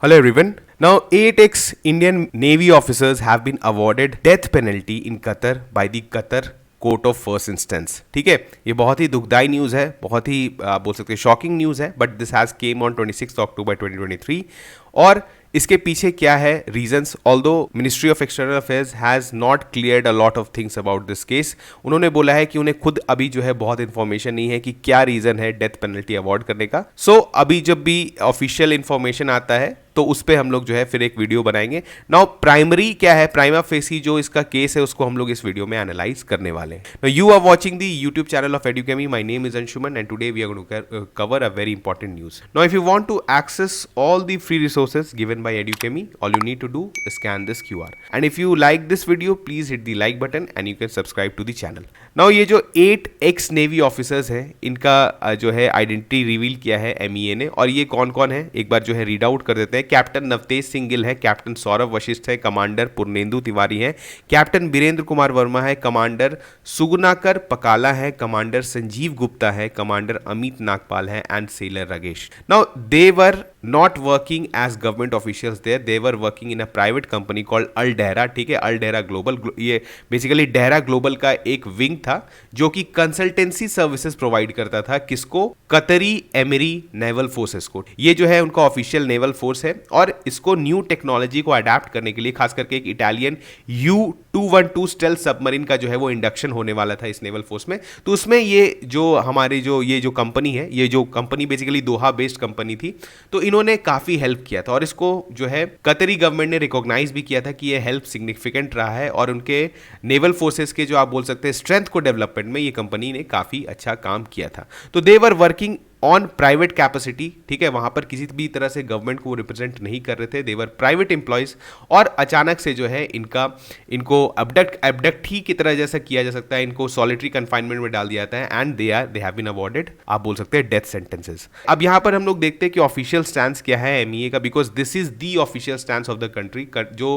Hello everyone. Now, 8 ex-Indian Navy officers have been awarded death penalty in Qatar by the Qatar court of first instance. ठीक है, ये बहुत ही दुखदाई news है, बहुत ही आप बोल सकते हैं शॉकिंग न्यूज़ है, but this has came on 26 अक्टूबर 2023. और इसके पीछे क्या है reasons? Although ministry of external affairs has not cleared a lot of things about this case. उन्होंने बोला है कि उन्हें खुद अभी जो है बहुत इंफॉर्मेशन नहीं है कि क्या रीज़न है डेथ पेनल्टी अवॉर्ड करने का. सो अभी जब भी ऑफिशियल इंफॉर्मेशन आता है तो उस पर हम लोग जो है फिर एक वीडियो बनाएंगे. नाउ प्राइमरी क्या है, प्राइमा फेसी जो इसका केस है उसको हम लोग इस वीडियो में एनालाइज करने वाले हैं. Now you are watching the YouTube channel of Edukemy. My name is Anshuman and today we are going to cover a very important news. Now if you want to access all the free resources given by Edukemy, all you need to do is scan this QR. And if you like this video, please hit the like button and you can subscribe to the channel. Now ये जो 8 ex Navy officers हैं, इनका जो है identity reveal किया है MEA ने. और ये कौन कौन है एक बार जो है रीड आउट कर देते हैं. कैप्टन नवतेज सिंह गिल है, कैप्टन सौरभ वशिष्ठ है, कमांडर पूर्णेंदु तिवारी है, कैप्टन बीरेंद्र कुमार वर्मा है, कमांडर सुगुनाकर पकाला है, कमांडर संजीव गुप्ता है, कमांडर अमित नागपाल है and seller Ragesh. Now they were not working as government officials there, they were working in a private company called Al Dahra. ठीक है, Al Dahra Global, ये बेसिकली डेहरा ग्लोबल का एक विंग था जो कि कंसल्टेंसी सर्विसेज प्रोवाइड करता था. किसको? कतरी एमिरी नेवल फोर्सेस को. ये जो है उनका ऑफिशियल नेवल फोर्स है और इसको न्यू टेक्नोलॉजी को अडेप्ट करने के लिए खास करके एक इटालियन U-212 स्टेल्थ सबमरीन का जो है वो इंडक्शन होने वाला था इस नेवल फोर्स में. तो उसमें ये जो हमारी जो कंपनी है, ये जो कंपनी बेसिकली दोहा बेस्ड कंपनी थी, तो इन्होंने काफी हेल्प किया था और इसको जो है कतरी गवर्नमेंट ने रिकॉग्नाइज भी किया था कि ये हेल्प सिग्निफिकेंट रहा है और उनके नेवल फोर्सेस के जो आप बोल सकते हैं स्ट्रेंथ को डेवलपमेंट में ये कंपनी ने काफी अच्छा काम किया था. तो they were working on private capacity. ठीक है, वहां पर किसी भी तरह से गवर्नमेंट को रिप्रेजेंट नहीं कर रहे थे, देवर प्राइवेट एम्प्लॉयज. और अचानक से जो है इनको अबडक्ट ही की तरह जैसा किया जा सकता है, इनको सॉलिटरी कन्फाइनमेंट में डाल दिया जाता है and they have been awarded, आप बोल सकते हैं, डेथ सेंटेंसेस. अब यहां पर हम लोग देखते हैं कि ऑफिशियल स्टैंस क्या है MEA का, because this is the official stance of the country. जो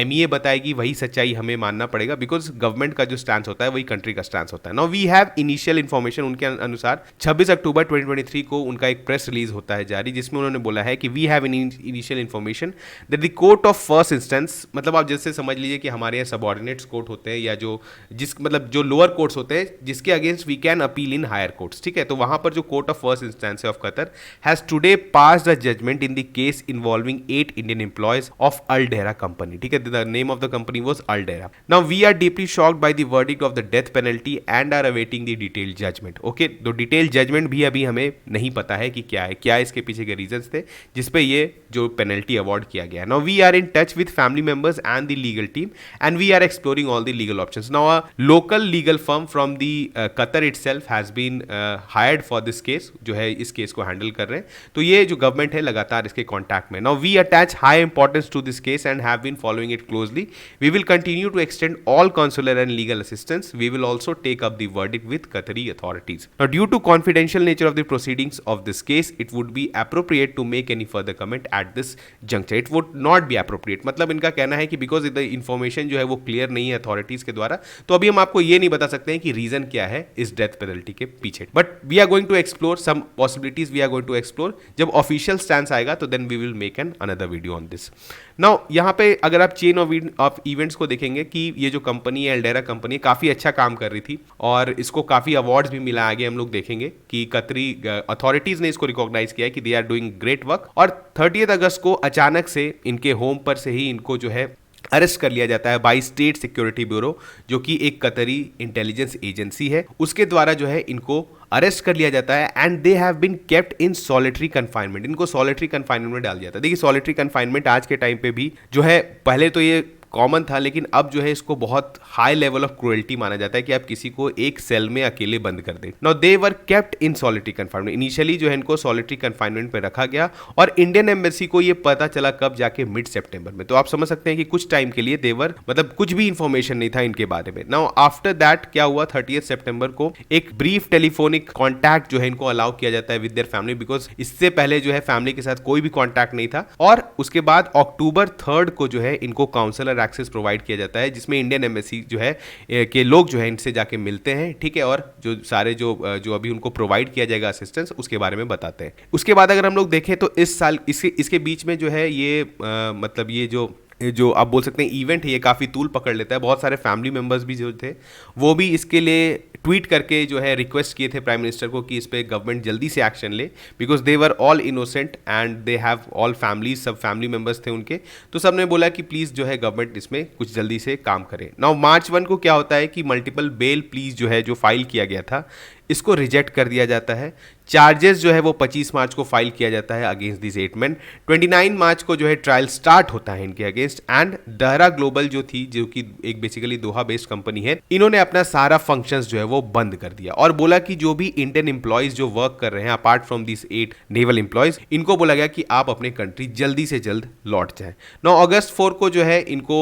MEA बताएगी वही सच्चाई हमें मानना पड़ेगा, बिकॉज गवर्नमेंट का जो स्टैंस होता है वही कंट्री का स्टैंस होता है. Now we have initial information. उनके अनुसार 26 अक्टूबर 2023 को उनका एक प्रेस रिलीज होता है जारी, जिसमें उन्होंने बोला है कि we have initial information that the court of first instance, मतलब आप जैसे समझ लीजिए कि हमारे यहाँ सबऑर्डिनेट्स कोर्ट होते हैं या जो लोअर कोर्ट्स होते हैं जिसके against we can appeal in higher courts. ठीक है, तो वहां पर जो court of first instance of Qatar has today passed the judgement in the case involving 8 Indian employees of Al Dahra company. ठीक है, the name of the company was Al Dahra. Now we are deeply shocked by the verdict of the death penalty and are awaiting the detailed judgement. Okay, तो detailed judgement भी अभी हमें नहीं पता है कि क्या इसके पीछे के रीजंस थे जिसपे ये जो पेनल्टी अवार्ड किया गया. Now we are in touch with family members and the legal team and we are exploring all the legal options. Now a local legal firm from the Qatar itself has been hired for this case, जो है इस case को handle कर रहे हैं. तो ये जो गवर्नमेंट है लगातार इसके कॉन्टैक्ट में. Now we attach high importance to this case and have been following it closely. We will continue to extend all consular and legal assistance. We will also take up the verdict with Qatari authorities. Now, due to confidential nature of the proceedings of this case, it would be appropriate to make any further comment at this juncture. It would not be appropriate. मतलब इनका कहना है कि because the information जो है वो clear नहीं है अथॉरिटीज के द्वारा, तो अभी हम आपको ये नहीं बता सकते हैं कि रीजन क्या है इस डेथ पेनल्टी के पीछे. But we are going to explore some possibilities. We are going to explore. जब ऑफिशियल स्टैंस आएगा तो then we will make an another video on this. Now यहाँ पे अगर आप चेन ऑफ इवेंट्स को देखेंगे कि ये जो कंपनी है एल्डेरा कंपनी काफ़ी अच्छा काम कर रही थी और इसको काफ़ी अवार्ड्स भी मिला. आगे हम लोग देखेंगे कि कतरी अथॉरिटीज़ ने इसको रिकॉग्नाइज किया है कि they are doing great work. और 30 अगस्त को अचानक से इनके होम पर से ही इनको जो है अरेस्ट कर लिया जाता है बाई स्टेट सिक्योरिटी ब्यूरो, जो कि एक कतरी इंटेलिजेंस एजेंसी है. उसके द्वारा जो है इनको अरेस्ट कर लिया जाता है and they have been kept in solitary confinement. इनको सॉलिटरी कन्फाइनमेंट में डाल दिया था. देखिए, सॉलिटरी कन्फाइनमेंट आज के टाइम पे भी जो है, पहले तो ये कॉमन था लेकिन अब जो है इसको बहुत हाई लेवल ऑफ क्रूएल्टी माना जाता है कि आप किसी को एक सेल में अकेले बंद कर दें. Now they were kept in solitary confinement. Initially जो है इनको सॉलिटरी कन्फाइनमेंट पे रखा गया और इंडियन एम्बेसी को ये पता चला कब जाके मिड सितंबर में. तो आप समझ सकते हैं कि कुछ टाइम के लिए देवर मतलब कुछ भी इंफॉर्मेशन नहीं था इनके बारे में. नाउ आफ्टर दैट क्या हुआ, 30 सितंबर को एक ब्रीफ टेलीफोनिक कॉन्टैक्ट जो है इनको अलाउ किया जाता है विद देयर फैमिली, बिकॉज इससे पहले जो है फैमिली के साथ कोई भी कॉन्टैक्ट नहीं था. और उसके बाद अक्टूबर 3 को जो है इनको काउंसलर पर्सनल एक्सेस प्रोवाइड किया जाता है, जिसमें इंडियन एम्बेसी जो है के लोग जो है इनसे जाके मिलते हैं, ठीक है, और जो सारे जो अभी उनको प्रोवाइड किया जाएगा असिस्टेंस, उसके बारे में बताते हैं। उसके बाद अगर हम लोग देखें तो इस साल इसके बीच में जो है ये मतलब ये जो आप बोल सकते हैं इवेंट है, ये काफ़ी तूल पकड़ लेता है। बहुत सारे फैमिली मेम्बर्स भी जो थे वो भी इसके लिए ट्वीट करके जो है रिक्वेस्ट किए थे प्राइम मिनिस्टर को कि इस पे गवर्नमेंट जल्दी से एक्शन ले, because they were all innocent and they have all families, सब फैमिली मेम्बर्स थे उनके, तो सब ने बोला कि प्लीज़ जो है गवर्नमेंट इसमें कुछ जल्दी से काम करे। नाउ March 1 को क्या होता है कि मल्टीपल बेल प्लीज जो है जो फाइल किया गया था इसको रिजेक्ट कर दिया जाता है। चार्जेस जो है वो 25 मार्च को फाइल किया जाता है अगेंस्ट दिस 8 men। 29 मार्च को जो है ट्रायल स्टार्ट होता है इनके अगेंस्ट, एंड दहरा ग्लोबल जो थी, जो कि एक बेसिकली दोहा बेस्ड कंपनी है, इन्होंने अपना सारा फंक्शंस जो है वो बंद कर दिया और बोला कि जो भी इंडियन एम्प्लॉयज जो वर्क कर रहे हैं apart from this 8 naval employees, इनको बोला गया कि आप अपने कंट्री जल्दी से जल्द लौट जाएं। 9 अगस्त 4 को जो है इनको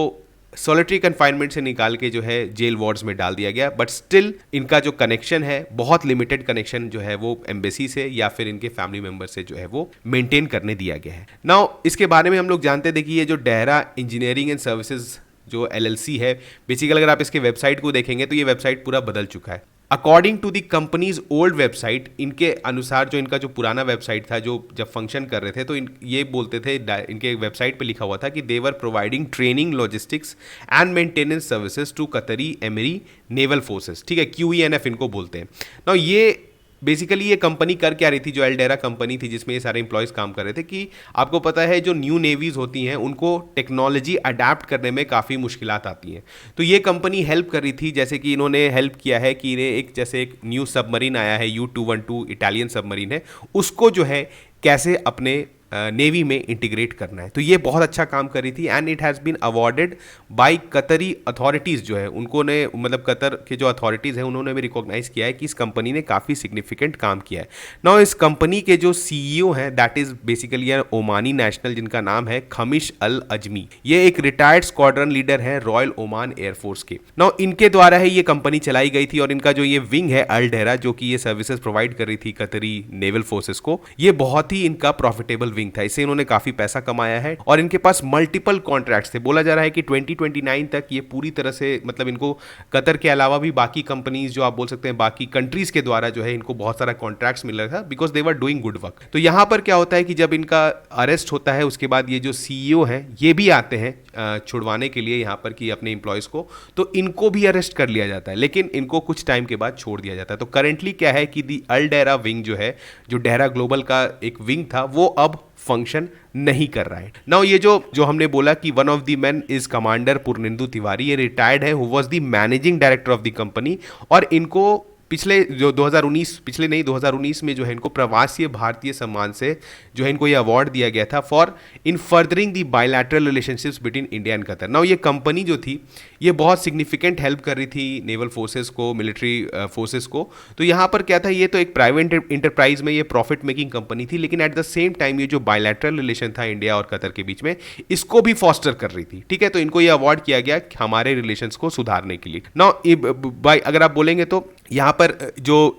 सॉलिटरी कन्फाइनमेंट से निकाल के जो है जेल वार्ड्स में डाल दिया गया, बट स्टिल इनका जो कनेक्शन है, बहुत लिमिटेड कनेक्शन जो है वो एम्बेसी से या फिर इनके फैमिली मेंबर से जो है वो मेंटेन करने दिया गया है। नाउ इसके बारे में हम लोग जानते थे कि ये जो डेहरा इंजीनियरिंग एंड सर्विसेज जो LLC है, बेसिकली अगर आप इसके वेबसाइट को देखेंगे तो ये वेबसाइट पूरा बदल चुका है। According to the company's old website, इनके अनुसार जो इनका जो पुराना वेबसाइट था जो जब फंक्शन कर रहे थे, तो ये बोलते थे, इनके वेबसाइट पे लिखा हुआ था कि they were providing training, logistics and maintenance services to Qatari Emiri naval forces, ठीक है, QENF इनको बोलते हैं। नाउ ये बेसिकली ये कंपनी कर क्या रही थी, जो एल्डेरा कंपनी थी जिसमें ये सारे इंप्लॉयज काम कर रहे थे, कि आपको पता है जो न्यू नेवीज होती हैं उनको टेक्नोलॉजी अडेप्ट करने में काफ़ी मुश्किलात आती हैं, तो ये कंपनी हेल्प कर रही थी। जैसे कि इन्होंने हेल्प किया है कि इन्हें जैसे एक न्यू सबमरीन आया है U212 इटालियन सबमरीन है, उसको जो है कैसे अपने नेवी में इंटीग्रेट करना है, तो ये बहुत अच्छा काम कर रही थी। And it has been awarded by Qatari authorities, जो है उनको ने मतलब कतर के जो अथॉरिटीज़ हैं उन्होंने भी रिकॉग्नाइज किया है कि इस कंपनी ने काफ़ी सिग्निफिकेंट काम किया है। नाउ इस कंपनी के जो CEO हैं that is basically Omani national, जिनका नाम है खमिश अल अजमी। ये एक रिटायर्ड स्क्वाड्रन लीडर है रॉयल ओमान एयरफोर्स के। नाउ इनके द्वारा है ये कंपनी चलाई गई थी, और इनका जो ये विंग है अल डेहरा, जो कि ये सर्विसेज प्रोवाइड कर रही थी कतरी नेवल फोर्सेस को, ये बहुत ही इनका प्रॉफिटेबल विंग था, इससे इन्होंने काफी पैसा कमाया है और इनके पास मल्टीपल कॉन्ट्रैक्ट्स थे। बोला जा रहा है कि 2029 तक ये पूरी तरह से मतलब इनको कतर के अलावा भी बाकी कंपनीज, जो आप बोल सकते हैं बाकी कंट्रीज के द्वारा जो है इनको बहुत सारा कॉन्ट्रैक्ट्स मिल रहा था, because they were doing good work. तो यहां पर क्या होता है कि जब इनका अरेस्ट होता है उसके बाद ये जो CEO हैं ये भी आते हैं छुड़वाने के लिए यहाँ पर कि अपने इंप्लॉयज को, तो इनको भी अरेस्ट कर लिया जाता है, लेकिन इनको कुछ टाइम के बाद छोड़ दिया जाता है। तो करेंटली क्या है कि दी अल डेहरा विंग जो है, जो डेहरा ग्लोबल का एक विंग था, वो अब फंक्शन नहीं कर रहा है। नाउ ये जो हमने बोला कि one of the man is commander Purnendu Tiwari, ये रिटायर्ड है, who was the managing director of the company, और इनको पिछले 2019 में जो है इनको प्रवासी भारतीय सम्मान से जो है इनको ये अवार्ड दिया गया था for in furthering the bilateral relationships between India and Qatar. Now ये कंपनी जो थी ये बहुत सिग्निफिकेंट हेल्प कर रही थी नेवल फोर्सेस को, मिलिट्री फोर्सेस को। तो यहाँ पर क्या था, ये तो एक प्राइवेट इंटरप्राइज में ये प्रॉफिट मेकिंग कंपनी थी, लेकिन एट द सेम टाइम ये जो बायलैटरल रिलेशन था इंडिया और कतर के बीच में, इसको भी फॉस्टर कर रही थी, ठीक है। तो इनको ये अवार्ड किया गया हमारे रिलेशंस को सुधारने के लिए। नाउ अगर आप बोलेंगे तो यहाँ पर जो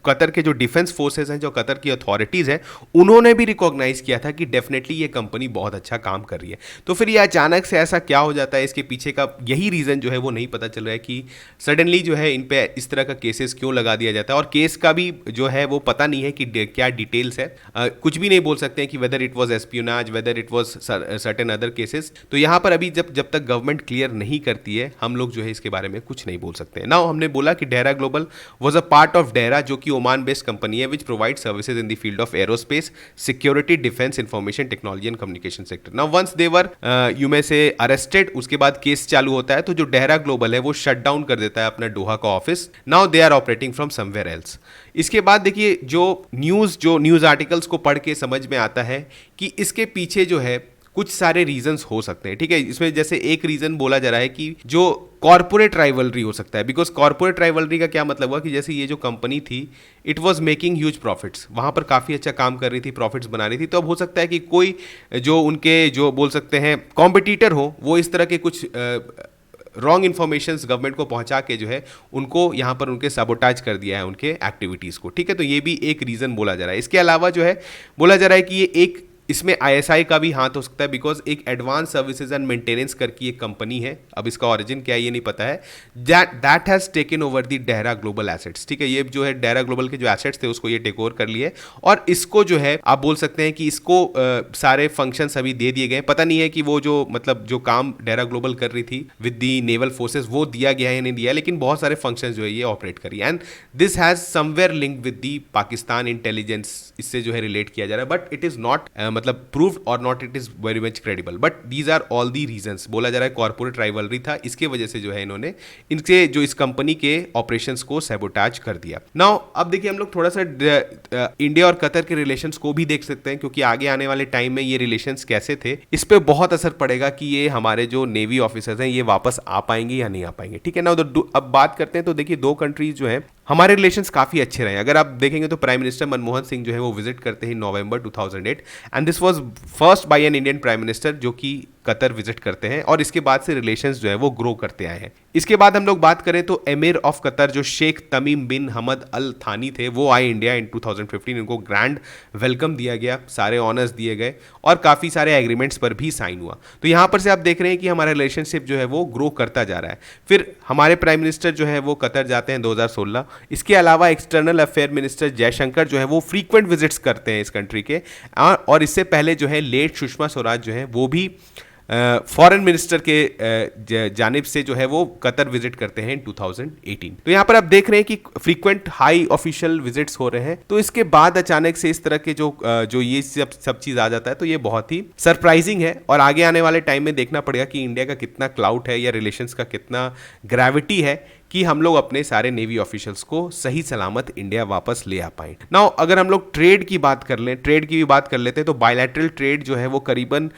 कतर के जो डिफेंस फोर्सेस हैं, जो कतर की अथॉरिटीज़ हैं, उन्होंने भी रिकॉग्नाइज किया था कि डेफिनेटली ये कंपनी बहुत अच्छा काम कर रही है। तो फिर ये अचानक से ऐसा क्या हो जाता है, इसके पीछे का यही रीज़न जो है वो नहीं पता चल रहा है कि सडनली जो है इन पे इस तरह का केसेस क्यों लगा दिया जाता है, और केस का भी जो है वो पता नहीं है कि क्या डिटेल्स है। कुछ भी नहीं बोल सकते हैं कि whether it was espionage, whether it was certain other cases. तो यहाँ पर अभी जब तक गवर्नमेंट क्लियर नहीं करती है, हम लोग जो है इसके बारे में कुछ नहीं बोल सकते हैं। नाउ हमने बोला कि Dahra global was a part of Dahra, जो कि ओमान बेस्ड कंपनी है, which provide services in the field of aerospace, security, defence, information technology and communication sector. Now once they were you may say arrested, उसके बाद case चालू होता है, तो जो डेहरा ग्लोबल है वो शट डाउन कर देता है अपना डोहा का office. Now they are operating from somewhere else. इसके बाद देखिए जो न्यूज़ आर्टिकल्स को पढ़ के समझ में आता है कि इसके पीछे जो है कुछ सारे रीजंस हो सकते हैं, ठीक है। इसमें जैसे एक रीजन बोला जा रहा है कि जो कॉर्पोरेट राइवलरी हो सकता है, बिकॉज कॉर्पोरेट राइवलरी का क्या मतलब हुआ कि जैसे ये जो कंपनी थी it was making huge profits, वहाँ पर काफ़ी अच्छा काम कर रही थी, प्रॉफिट्स बना रही थी, तो अब हो सकता है कि कोई जो उनके जो बोल सकते हैं कॉम्पिटिटर हो, वो इस तरह के कुछ रॉन्ग इन्फॉर्मेशन गवर्नमेंट को पहुंचा के जो है उनको यहाँ पर उनके सबोटाज कर दिया है उनके एक्टिविटीज़ को, ठीक है। तो ये भी एक रीज़न बोला जा रहा है। इसके अलावा जो है बोला जा रहा है कि ये एक इसमें आईएसआई का भी हाथ हो सकता है, बिकॉज एक एडवांस सर्विसेज एंड मेंटेनेंस करके एक कंपनी है, अब इसका ओरिजिन क्या है ये नहीं पता है, that has taken over the Dehra global assets. ठीक है, ये जो है डेहरा ग्लोबल के जो एसेट्स थे उसको ये टेक ओवर कर लिए, और इसको जो है आप बोल सकते हैं कि इसको सारे फंक्शंस अभी दे दिए गए। पता नहीं है कि वो जो मतलब जो काम डेहरा ग्लोबल कर रही थी विद दी नेवल फोर्सेस वो दिया गया है या नहीं दिया, लेकिन बहुत सारे फंक्शंस जो है ये ऑपरेट करी, and this has somewhere link with the Pakistan intelligence, इससे जो है रिलेट किया जा रहा है, बट इट इज नॉट मतलब प्रूव्ड और not it is very much credible, but these are all the reasons. बोला जा रहा है कॉर्पोरेट राइवलरी था, इसके वजह से जो है इन्होंने इनसे जो इस कंपनी के ऑपरेशंस को सैबोटाज कर दिया। नाउ अब देखिए हम लोग थोड़ा सा इंडिया और कतर के रिलेशंस को भी देख सकते हैं, क्योंकि आगे आने वाले टाइम में ये रिलेशंस कैसे थे इस पे बहुत असर पड़ेगा कि ये हमारे जो नेवी ऑफिसर्स हैं ये वापस आ पाएंगे या नहीं आ पाएंगे। ठीक है ना, अब बात करते हैं तो देखिए दो कंट्रीज जो है हमारे रिलेशंस काफी अच्छे रहे। अगर आप देखेंगे तो प्राइम मिनिस्टर मनमोहन सिंह जो है वो विजिट करते हैं नवंबर 2008, and this was first by an Indian prime minister जो कि कतर विजिट करते हैं, और इसके बाद से रिलेशंस जो है वो ग्रो करते आए हैं। इसके बाद हम लोग बात करें तो एमिर ऑफ कतर जो शेख तमीम बिन हमद अल थानी थे वो आए इंडिया इन 2015, इनको ग्रैंड वेलकम दिया गया, सारे ऑनर्स दिए गए और काफ़ी सारे एग्रीमेंट्स पर भी साइन हुआ। तो यहाँ पर से आप देख रहे हैं कि हमारा रिलेशनशिप जो है वो ग्रो करता जा रहा है। फिर हमारे प्राइम मिनिस्टर जो है वो कतर जाते हैं 2016। इसके अलावा एक्सटर्नल अफेयर मिनिस्टर जयशंकर जो है वो फ्रीक्वेंट विजिट्स करते हैं इस कंट्री के, और इससे पहले जो है लेट सुषमा स्वराज जो है वो भी फॉरेन मिनिस्टर के जानिब से जो है वो कतर विजिट करते हैं 2018। तो यहाँ पर आप देख रहे हैं कि फ्रीक्वेंट हाई ऑफिशियल विजिट्स हो रहे हैं। तो इसके बाद अचानक से इस तरह के जो ये सब चीज आ जाता है तो ये बहुत ही सरप्राइजिंग है, और आगे आने वाले टाइम में देखना पड़ेगा कि इंडिया का कितना क्लाउट है या रिलेशंस का कितना ग्रेविटी है कि हम लोग अपने सारे नेवी ऑफिशियल्स को सही सलामत इंडिया वापस ले आ पाए। नाउ अगर हम लोग ट्रेड की बात कर लें, ट्रेड की भी बात कर लेते हैं, तो बायलैटरल ट्रेड जो है वो करीबन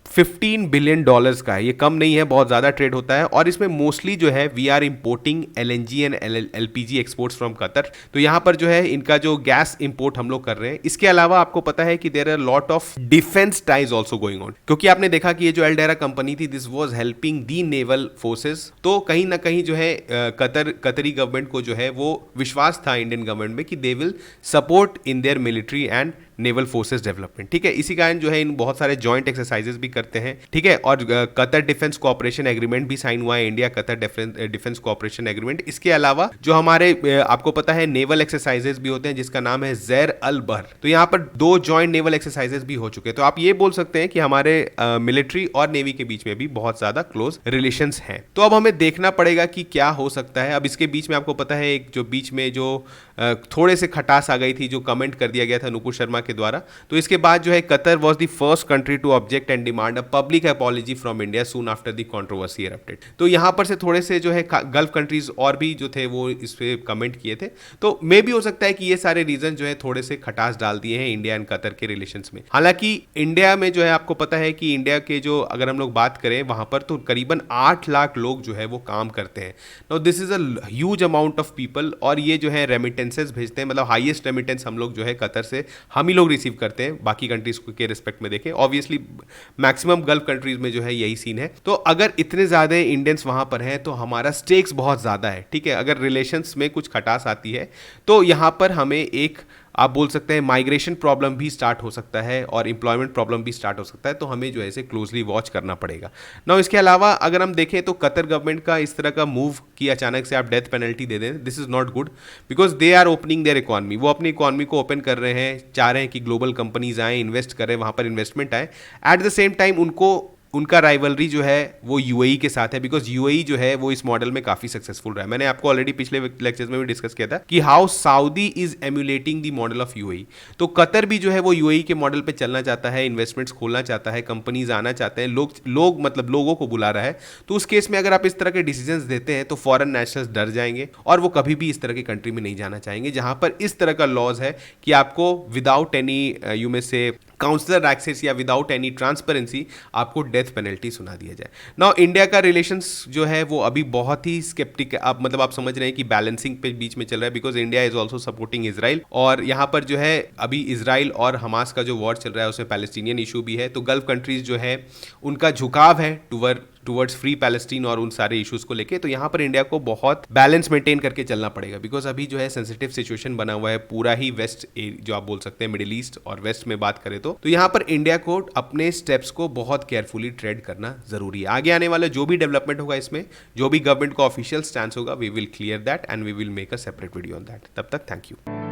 $15 बिलियन का है। ये कम नहीं है, बहुत ज़्यादा ट्रेड होता है, और इसमें मोस्टली जो है we are importing LNG and LPG exports from Qatar. तो यहाँ पर जो है इनका जो गैस इंपोर्ट हम लोग कर रहे हैं। इसके अलावा आपको पता है कि there are lot of defence ties also going on, क्योंकि आपने देखा कि ये जो एल्डेरा कंपनी थी this was helping the naval forces. तो कहीं ना कहीं जो है कतरी गवर्नमेंट को जो है वो विश्वास था इंडियन गवर्नमेंट में कि they will support in their military and naval forces development. ठीक है, इसी कारण जो है इन बहुत सारे जॉइंट एक्सरसाइजेस भी करते हैं। ठीक है, और कतर डिफेंस कोऑपरेशन एग्रीमेंट भी साइन हुआ है, India Qatar defence cooperation agreement. इसके अलावा जो हमारे आपको पता है नेवल एक्सरसाइजेस भी होते हैं जिसका नाम है जैर अल बहर। तो यहाँ पर 2 जॉइंट नेवल एक्सरसाइजेस भी हो चुके हैं। तो आप ये बोल सकते हैं कि हमारे मिलिट्री और नेवी के बीच में भी बहुत ज्यादा क्लोज रिलेशंस हैं। तो अब हमें देखना पड़ेगा कि क्या हो सकता है। अब इसके बीच में आपको पता है एक जो बीच में जो थोड़े से खटास आ गई थी, जो कमेंट कर दिया गया था नुपुर शर्मा के द्वारा। तो इसके बाद जो है Qatar was the first country to object and demand a public apology from India soon after the controversy erupted. तो यहाँ पर से थोड़े से जो है गल्फ कंट्रीज और भी जो थे वो इस पे कमेंट किए थे। तो मे भी हो सकता है कि ये सारे रीजन जो है थोड़े से खटास डाल दिए हैं इंडिया एंड कतर के रिलेशंस में। हालांकि इंडिया में जो है आपको पता है कि इंडिया के जो अगर हम लोग बात करें वहां पर तो करीबन 8 लाख लोग जो है वो काम करते हैं। Now this is a huge amount of people, और ये जो है रेमिटेंसेस भेजते हैं, मतलब हाईएस्ट रेमिटेंस हम लोग जो है कतर से हम ही लोग रिसीव करते हैं बाकी कंट्रीज के रिस्पेक्ट में देखें। ऑब्वियसली मैक्सिमम गल्फ कंट्रीज में जो है यही सीन है। तो अगर इतने ज्यादा इंडियंस वहां पर हैं तो हमारा स्टेक्स बहुत ज्यादा है। ठीक है, अगर रिलेशंस में कुछ खटास आती है तो यहां पर हमें एक आप बोल सकते हैं माइग्रेशन प्रॉब्लम भी स्टार्ट हो सकता है और एम्प्लॉयमेंट प्रॉब्लम भी स्टार्ट हो सकता है। तो हमें जो है इसे क्लोजली वॉच करना पड़ेगा ना। इसके अलावा अगर हम देखें तो कतर गवर्नमेंट का इस तरह का मूव कि अचानक से आप डेथ पेनल्टी दे दें, this is not good, because they are opening their economy. वो अपनी इकॉनमी को ओपन कर रहे हैं, चाह रहे हैं कि ग्लोबल कंपनीज आए, इन्वेस्ट करें, वहां पर इन्वेस्टमेंट आए। एट द सेम टाइम उनका राइवलरी जो है वो यूएई के साथ है, बिकॉज यूएई जो है वो इस मॉडल में काफी सक्सेसफुल रहा है। मैंने आपको ऑलरेडी पिछले लेक्चर्स में भी डिस्कस किया था कि how Saudi is emulating the model of UAE. तो कतर भी जो है वो यूएई के मॉडल पे चलना चाहता है, इन्वेस्टमेंट्स खोलना चाहता है, कंपनीज आना चाहते हैं, मतलब लोगों को बुला रहा है। तो उस केस में अगर आप इस तरह के डिसीजंस देते हैं तो फॉरेन नेशनल्स डर जाएंगे और वो कभी भी इस तरह की कंट्री में नहीं जाना चाहेंगे जहां पर इस तरह का लॉज है कि आपको विदाउट एनी यू में से काउंसलर एक्सेस या विदाउट एनी ट्रांसपेरेंसी आपको डेथ पेनल्टी सुना दिया जाए। नाउ इंडिया का रिलेशंस जो है वो अभी बहुत ही स्केप्टिक है। आप मतलब आप समझ रहे हैं कि बैलेंसिंग पे बीच में चल रहा है, because India is also supporting Israel, और यहाँ पर जो है अभी इजराइल और हमास का जो वॉर चल रहा है उसमें पैलेस्टीनियन इशू भी है। तो गल्फ कंट्रीज जो है उनका झुकाव है टूवर्ड टुवर्ड्स फ्री पैलेस्टीन और उन सारे इश्यूज को लेके, तो यहाँ पर इंडिया को बहुत बैलेंस मेंटेन करके चलना पड़ेगा, बिकॉज अभी जो है सेंसिटिव सिचुएशन बना हुआ है पूरा ही वेस्ट, जो आप बोल सकते हैं मिडिल ईस्ट और वेस्ट में बात करें तो यहाँ पर इंडिया को अपने स्टेप्स को बहुत केयरफुली ट्रेड करना जरूरी है। आगे आने वाला जो भी डेवलपमेंट होगा इसमें, जो भी गवर्नमेंट का ऑफिशियल स्टैंड होगा, we will clear that and we will make a separate video on that. तब तक थैंक यू।